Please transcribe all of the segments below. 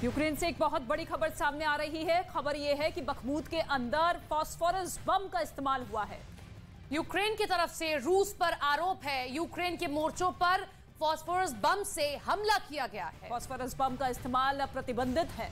Ukraine से एक बहुत बड़ी खबर सामने आ रही है। खबर यह है कि बखमूत के अंदर फास्फोरस बम का इस्तेमाल हुआ है। यूक्रेन की तरफ से रूस पर आरोप है, यूक्रेन के मोर्चों पर फास्फोरस बम से हमला किया गया है। फास्फोरस बम का इस्तेमाल प्रतिबंधित है।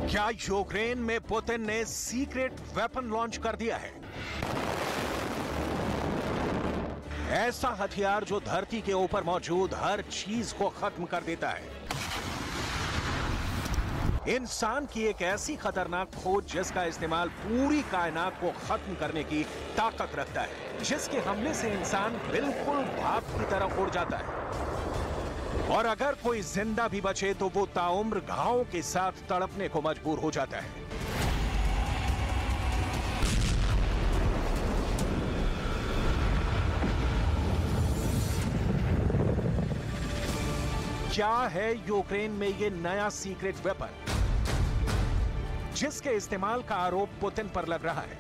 क्या यूक्रेन में पुतिन ने सीक्रेट वेपन लॉन्च कर दिया है? ऐसा हथियार जो धरती के ऊपर मौजूद हर चीज को खत्म कर देता है। इंसान की एक ऐसी खतरनाक खोज जिसका इस्तेमाल पूरी कायनात को खत्म करने की ताकत रखता है, जिसके हमले से इंसान बिल्कुल भाप की तरह उड़ जाता है और अगर कोई जिंदा भी बचे तो वो ताउम्र घावों के साथ तड़पने को मजबूर हो जाता है। क्या है यूक्रेन में ये नया सीक्रेट वेपन जिसके इस्तेमाल का आरोप पुतिन पर लग रहा है?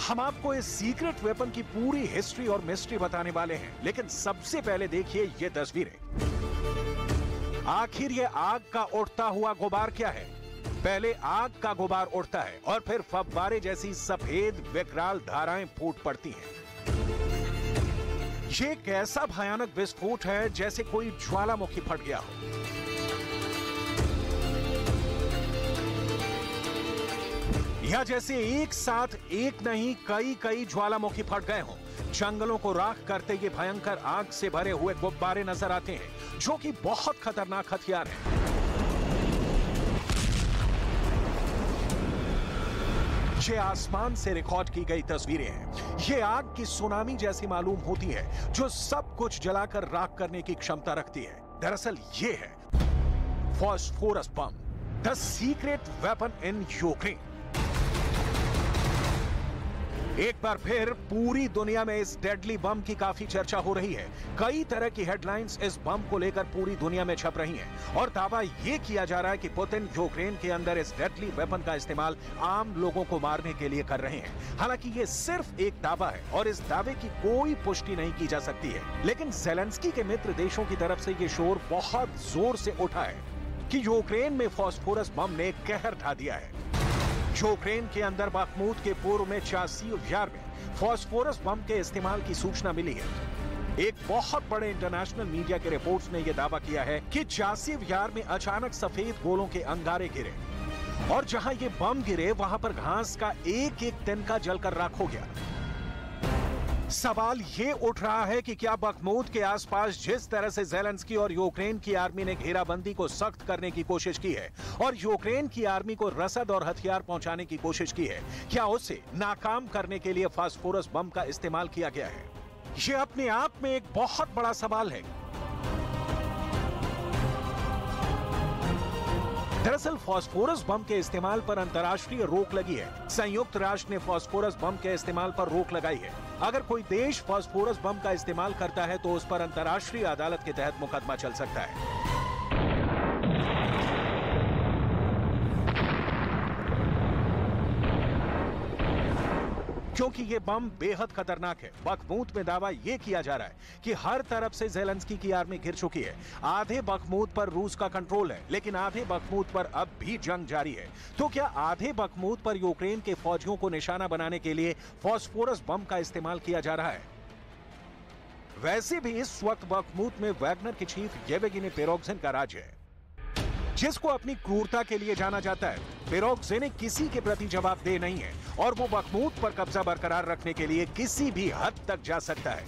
हम आपको इस सीक्रेट वेपन की पूरी हिस्ट्री और मिस्ट्री बताने वाले हैं, लेकिन सबसे पहले देखिए ये तस्वीरें। आखिर ये आग का उड़ता हुआ गुबार क्या है? पहले आग का गुबार उड़ता है और फिर फव्वारे जैसी सफेद विकराल धाराएं फूट पड़ती हैं। ये एक ऐसा भयानक विस्फोट है जैसे कोई ज्वालामुखी फट गया हो। या जैसे एक साथ एक नहीं कई ज्वालामुखी फट गए हों। जंगलों को राख करते ये भयंकर आग से भरे हुए गुब्बारे नजर आते हैं, जो कि बहुत खतरनाक हथियार है। ये आसमान से रिकॉर्ड की गई तस्वीरें हैं। ये आग की सुनामी जैसी मालूम होती है, जो सब कुछ जलाकर राख करने की क्षमता रखती है। दरअसल ये है phosphorus bomb, the secret weapon in Ukraine. एक बार फिर पूरी दुनिया में इस डेडली बम की काफी चर्चा हो रही है। कई तरह की हेडलाइंस इस बम को लेकर पूरी दुनिया में छप रही हैं और दावा यह किया जा रहा है कि पुतिन यूक्रेन के अंदर इस डेडली वेपन का इस्तेमाल आम लोगों को मारने के लिए कर रहे हैं। हालांकि ये सिर्फ एक दावा है और इस दावे की कोई पुष्टि नहीं की जा सकती है, लेकिन ज़ेलेंस्की के मित्र देशों की तरफ से ये शोर बहुत जोर से उठा है कि यूक्रेन में फास्फोरस बम ने कहर ढा दिया है। यूक्रेन के अंदर बखमूत के पूर्व में चासीव यार में फास्फोरस बम के इस्तेमाल की सूचना मिली है। एक बहुत बड़े इंटरनेशनल मीडिया के रिपोर्ट्स ने यह दावा किया है कि चासीव यार में अचानक सफेद गोलों के अंगारे गिरे और जहां ये बम गिरे वहां पर घास का एक एक तिनका जलकर राख हो गया। सवाल ये उठ रहा है कि क्या बखमूत के आसपास जिस तरह से ज़ेलेंस्की और यूक्रेन की आर्मी ने घेराबंदी को सख्त करने की कोशिश की है और यूक्रेन की आर्मी को रसद और हथियार पहुंचाने की कोशिश की है, क्या उसे नाकाम करने के लिए फास्फोरस बम का इस्तेमाल किया गया है? ये अपने आप में एक बहुत बड़ा सवाल है। दरअसल फास्फोरस बम के इस्तेमाल पर अंतर्राष्ट्रीय रोक लगी है। संयुक्त राष्ट्र ने फास्फोरस बम के इस्तेमाल पर रोक लगाई है। अगर कोई देश फास्फोरस बम का इस्तेमाल करता है तो उस पर अंतर्राष्ट्रीय अदालत के तहत मुकदमा चल सकता है। क्योंकि ये बम बेहद खतरनाक है। बखमूत में दावा ये किया जा रहा है कि हर तरफ से ज़ेलेंस्की की आर्मी घिर चुकी है। आधे बखमूत पर रूस का कंट्रोल है, लेकिन आधे बखमूत पर अब भी जंग जारी है। तो क्या आधे बखमूत पर यूक्रेन के फौजियों को निशाना बनाने के लिए फास्फोरस बम का इस्तेमाल किया जा रहा है? वैसे भी इस वक्त बखमूत में वैगनर के चीफ येवगेनी प्रिगोजिन का राज है, जिसको अपनी क्रूरता के लिए जाना जाता है। प्रिगोजिन किसी के प्रति जवाबदेह नहीं है और वो बखमूत पर कब्जा बरकरार रखने के लिए किसी भी हद तक जा सकता है।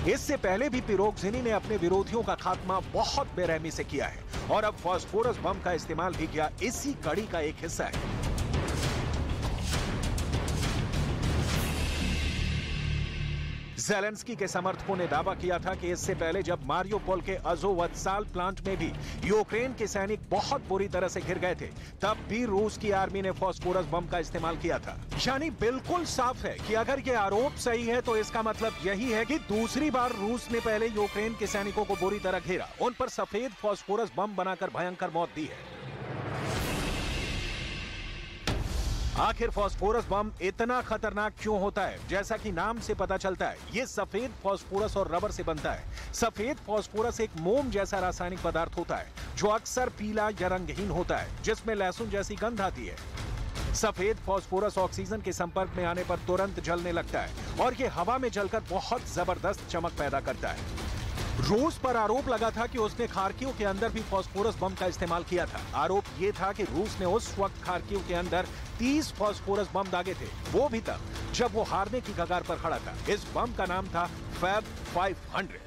इससे पहले भी प्रिगोजिन ने अपने विरोधियों का खात्मा बहुत बेरहमी से किया है और अब फास्फोरस बम का इस्तेमाल भी किया इसी कड़ी का एक हिस्सा है। ज़ेलेंस्की के समर्थकों ने दावा किया था कि इससे पहले जब मारियोपोल के अज़ोवत्साल प्लांट में भी यूक्रेन के सैनिक बहुत बुरी तरह से घिर गए थे, तब भी रूस की आर्मी ने फास्फोरस बम का इस्तेमाल किया था। यानी बिल्कुल साफ है कि अगर ये आरोप सही है तो इसका मतलब यही है कि दूसरी बार रूस ने पहले यूक्रेन के सैनिकों को बुरी तरह घेरा, उन पर सफेद फास्फोरस बम बनाकर भयंकर मौत दी है। आखिर फास्फोरस बम इतना खतरनाक क्यों होता है? जैसा कि नाम से पता चलता है, ये सफेद फास्फोरस और रबर से बनता है। सफेद फास्फोरस एक मोम जैसा रासायनिक पदार्थ होता है जो अक्सर पीला या रंगहीन होता है, जिसमें लहसुन जैसी गंध आती है। सफेद फास्फोरस ऑक्सीजन के संपर्क में आने पर तुरंत जलने लगता है और ये हवा में जलकर बहुत जबरदस्त चमक पैदा करता है। रूस पर आरोप लगा था कि उसने खार्किव के अंदर भी फास्फोरस बम का इस्तेमाल किया था। आरोप ये था कि रूस ने उस वक्त खार्किव के अंदर 30 फास्फोरस बम दागे थे, वो भी तब जब वो हारने की कगार पर खड़ा था। इस बम का नाम था फैब 500।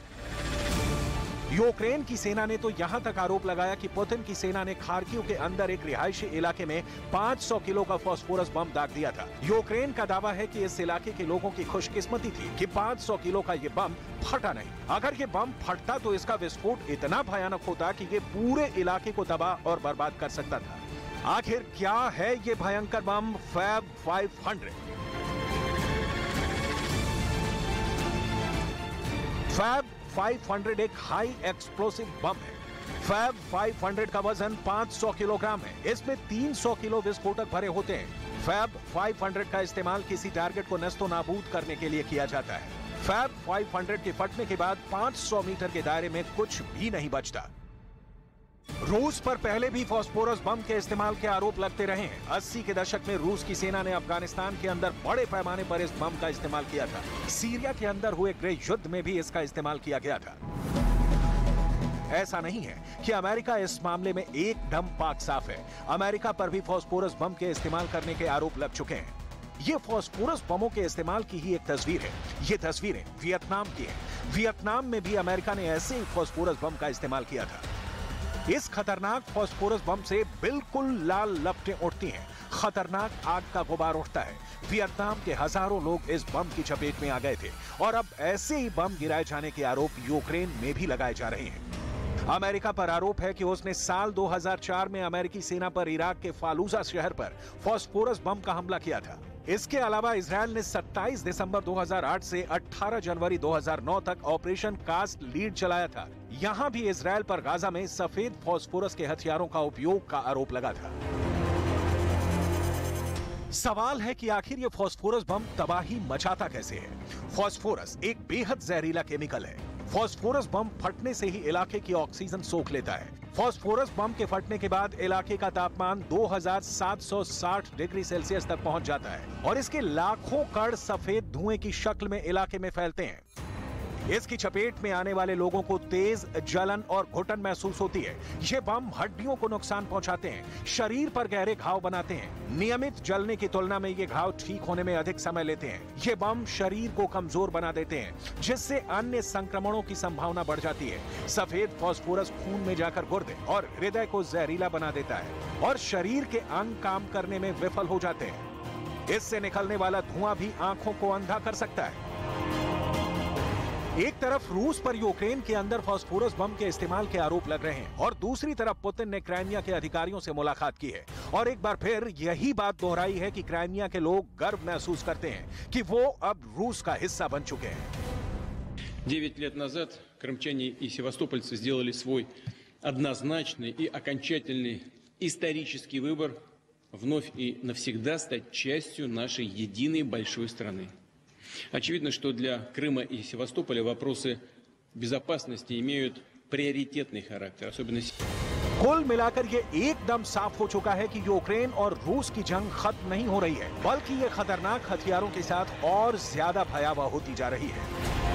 यूक्रेन की सेना ने तो यहां तक आरोप लगाया कि पुतिन की सेना ने खार्किव के अंदर एक रिहायशी इलाके में 500 किलो का फास्फोरस बम दाग दिया था। यूक्रेन का दावा है कि इस इलाके के लोगों की खुशकिस्मती थी कि 500 किलो का ये बम फटा नहीं। अगर ये बम फटता तो इसका विस्फोट इतना भयानक होता कि ये पूरे इलाके को तबाह और बर्बाद कर सकता था। आखिर क्या है ये भयंकर बम फैब 500? फैब 500 एक हाई एक्सप्लोसिव बम है। फैब 500 का वजन 500 किलोग्राम है। इसमें 300 किलो विस्फोटक भरे होते हैं। फैब 500 का इस्तेमाल किसी टारगेट को नस्तो नाबूद करने के लिए किया जाता है। फैब 500 के फटने के बाद 500 मीटर के दायरे में कुछ भी नहीं बचता। रूस पर पहले भी फास्फोरस बम के इस्तेमाल के आरोप लगते रहे हैं। 80 के दशक में रूस की सेना ने अफगानिस्तान के अंदर बड़े पैमाने पर इस बम का इस्तेमाल किया था। सीरिया के अंदर हुए गृह युद्ध में भी इसका इस्तेमाल किया गया था। ऐसा नहीं है कि अमेरिका इस मामले में एकदम पाक साफ है। अमेरिका पर भी फास्फोरस बम के इस्तेमाल करने के आरोप लग चुके हैं। ये फास्फोरस बमों के इस्तेमाल की ही एक तस्वीर है। ये तस्वीरें वियतनाम की हैं। वियतनाम में भी अमेरिका ने ऐसे ही फास्फोरस बम का इस्तेमाल किया था। इस खतरनाक फास्फोरस बम से बिल्कुल लाल लपटें उठती हैं। खतरनाक आग का गुबार उठता है। वियतनाम के हजारों लोग इस बम की चपेट में आ गए थे और अब ऐसे ही बम गिराए जाने के आरोप यूक्रेन में भी लगाए जा रहे हैं। अमेरिका पर आरोप है कि उसने साल 2004 में अमेरिकी सेना पर इराक के फालूजा शहर पर फास्फोरस बम का हमला किया था। इसके अलावा इजरायल ने 27 दिसंबर 2008 से 18 जनवरी 2009 तक ऑपरेशन कास्ट लीड चलाया था। यहां भी इजरायल पर गाजा में सफेद फास्फोरस के हथियारों का उपयोग का आरोप लगा था। सवाल है कि आखिर ये फास्फोरस बम तबाही मचाता कैसे है? फास्फोरस एक बेहद जहरीला केमिकल है। फास्फोरस बम फटने से ही इलाके की ऑक्सीजन सोख लेता है। फास्फोरस बम के फटने के बाद इलाके का तापमान 2760 डिग्री सेल्सियस तक पहुंच जाता है और इसके लाखों कण सफेद धुएं की शक्ल में इलाके में फैलते हैं। इसकी चपेट में आने वाले लोगों को तेज जलन और घुटन महसूस होती है। ये बम हड्डियों को नुकसान पहुंचाते हैं, शरीर पर गहरे घाव बनाते हैं। नियमित जलने की तुलना में ये घाव ठीक होने में अधिक समय लेते हैं। ये बम शरीर को कमजोर बना देते हैं, जिससे अन्य संक्रमणों की संभावना बढ़ जाती है। सफेद फास्फोरस खून में जाकर गुर्दे और हृदय को जहरीला बना देता है और शरीर के अंग काम करने में विफल हो जाते हैं। इससे निकलने वाला धुआं भी आंखों को अंधा कर सकता है। एक तरफ रूस पर यूक्रेन के अंदर फास्फोरस बम के इस्तेमाल के आरोप लग रहे हैं और दूसरी तरफ पुतिन ने क्राइमिया के अधिकारियों से मुलाकात की है और एक बार फिर यही बात दोहराई है कि क्राइमिया के लोग गर्व महसूस करते हैं कि वो अब रूस का हिस्सा बन चुके हैं। 9 лет назад крымчане и севастопольцы сделали свой однозначный и окончательный исторический выбор вновь и навсегда стать частью нашей единой большой страны. Очевидно, что для Крыма и Севастополя вопросы безопасности имеют приоритетный характер, особенно कुल मिलाकर ये एकदम साफ हो चुका है कि यूक्रेन और रूस की जंग खत्म नहीं हो रही है, बल्कि ये खतरनाक हथियारों के साथ और ज्यादा भयावह होती जा रही है।